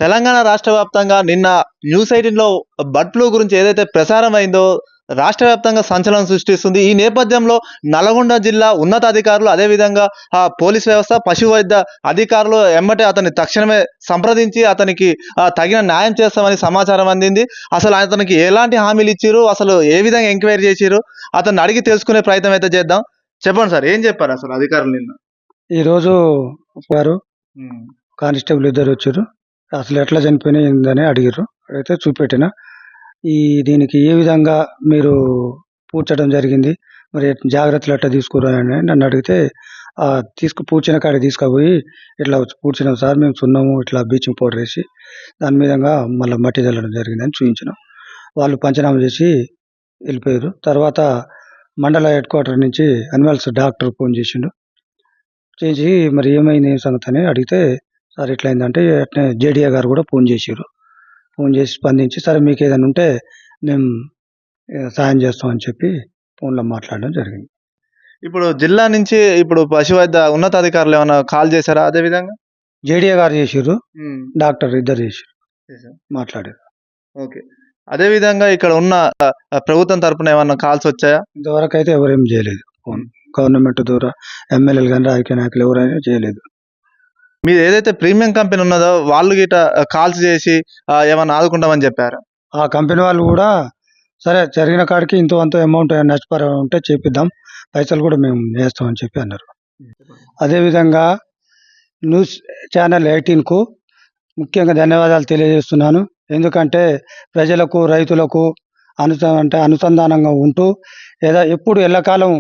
తెలంగాణ రాష్ట్ర వ్యాప్తంగా నిన్న న్యూస్ 18లో బర్డ్ ఫ్లూ గురించి ఏదైతే ప్రసారం అయిందో రాష్ట్ర వ్యాప్తంగా సంచలనం సృష్టిస్తుంది. ఈ నేపథ్యంలో నల్గొండ జిల్లా ఉన్నతాధికారులు అదేవిధంగా పోలీస్ వ్యవస్థ, పశు వైద్య అధికారులు ఎమ్మటే అతన్ని తక్షణమే సంప్రదించి అతనికి తగిన న్యాయం చేస్తామని సమాచారం అందింది. అసలు అతనికి ఎలాంటి హామీలు ఇచ్చిర్రు, అసలు ఏ విధంగా ఎంక్వైరీ చేసిర్రు, అతన్ని అడిగి తెలుసుకునే ప్రయత్నం అయితే చేద్దాం. చెప్పండి సార్, ఏం చెప్పారు అసలు అధికారులు నిన్న? ఈరోజు వారు ఉమ్, కానిస్టేబుల్ ఇద్దరు వచ్చారు. అసలు ఎట్లా చనిపోయినాయి ఏందని అడిగారు. అడిగితే చూపెట్టిన దీనికి ఏ విధంగా మీరు పూడ్చడం జరిగింది, మరి జాగ్రత్తలు ఎట్లా తీసుకురాని నన్ను అడిగితే పూడ్చిన కాడికి తీసుకుపోయి ఇట్లా పూడ్చినాం సార్, మేము సున్నము ఇట్లా బ్లీచింగ్ పౌడర్ వేసి దాని మీదంగా మళ్ళీ మట్టి చల్లడం జరిగిందని చూపించినాం. వాళ్ళు పంచనామా చేసి వెళ్ళిపోయారు. తర్వాత మండల హెడ్ క్వార్టర్ నుంచి అనిమల్స్ డాక్టర్ ఫోన్ చేసిండు. చేసి మరి ఏమైంది ఏం సంగతి అని అడిగితే, సార్ ఇట్లా అయిందంటే అట్నే జేడీఏ గారు కూడా ఫోన్ చేసారు. ఫోన్ చేసి స్పందించి సరే మీకు ఏదైనా ఉంటే మేము సాయం చేస్తామని చెప్పి ఫోన్లో మాట్లాడడం జరిగింది. ఇప్పుడు జిల్లా నుంచి ఇప్పుడు పశు వైద్య ఉన్నతాధికారులు ఏమైనా కాల్ చేశారా? అదే విధంగా జేడీఏ గారు చేసారు, డాక్టర్ ఇద్దరు చేసారు, మాట్లాడారు. ఓకే. అదే విధంగా ఇక్కడ ఉన్న ప్రభుత్వం తరపున ఏమన్నా కాల్స్ వచ్చాయా? ఇంతవరకు అయితే ఎవరేం చేయలేదు. ఫోన్ గవర్నమెంట్ ద్వారా ఎమ్మెల్యేలు కానీ రాజకీయ నాయకులు ఎవరైనా చేయలేదు. మీరు ఏదైతే ప్రీమియం కంపెనీ ఉన్నదో వాళ్ళు గిట కాల్స్ చేసి ఏమన్నా ఆదుకుంటామని చెప్పారు. ఆ కంపెనీ వాళ్ళు కూడా సరే జరిగిన కాడికి ఇంతో అంతో అమౌంట్ నష్టపరిహారం ఉంటే చేపిద్దాం, పైసలు కూడా మేము వేస్తామని చెప్పి అన్నారు. అదేవిధంగా న్యూస్ ఛానల్ 18కు ముఖ్యంగా ధన్యవాదాలు తెలియజేస్తున్నాను. ఎందుకంటే ప్రజలకు, రైతులకు అనుసంధానంగా ఉంటూ ఎప్పుడు ఎల్లకాలం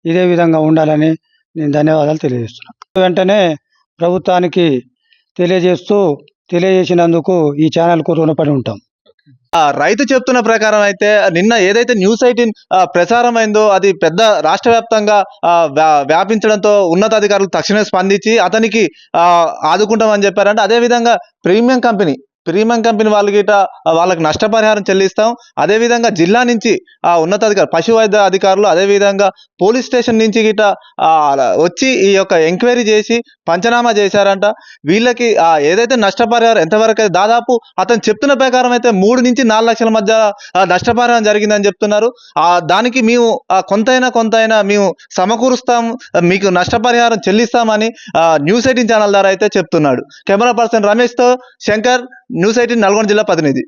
ఇదే విధంగా ఉండాలని నేను ధన్యవాదాలు తెలియజేస్తున్నాను. వెంటనే ప్రభుత్వానికి తెలియజేసినందుకు ఈ ఛానల్కు రుణపడి ఉంటాం. రైతు చెప్తున్న ప్రకారం అయితే నిన్న ఏదైతే న్యూస్ 18 ప్రసారం అయిందో అది పెద్ద రాష్ట్ర వ్యాప్తంగా వ్యాపించడంతో ఉన్నతాధికారులు తక్షణమే స్పందించి అతనికి ఆదుకుంటామని చెప్పారంటే, అదేవిధంగా ప్రీమియం కంపెనీ వాళ్ళకి నష్టపరిహారం చెల్లిస్తాం. అదేవిధంగా జిల్లా నుంచి ఉన్నతాధికారులు, పశు వైద్య అధికారులు, అదేవిధంగా పోలీస్ స్టేషన్ నుంచి గిట వచ్చి ఈ యొక్క ఎంక్వైరీ చేసి పంచనామా చేశారంట. వీళ్ళకి ఏదైతే నష్టపరిహారం ఎంతవరకు అయితే దాదాపు అతను చెప్తున్న ప్రకారం అయితే 3 నుంచి 4 లక్షల మధ్య నష్టపరిహారం జరిగిందని చెప్తున్నారు. దానికి మేము కొంతైనా మేము సమకూరుస్తాం, మీకు నష్టపరిహారం చెల్లిస్తామని న్యూస్ 18 ఛానల్ ద్వారా అయితే చెప్తున్నాడు. కెమెరా పర్సన్ రమేష్తో శంకర్, న్యూస్ 18 నల్గొండ జిల్లా ప్రతినిధి.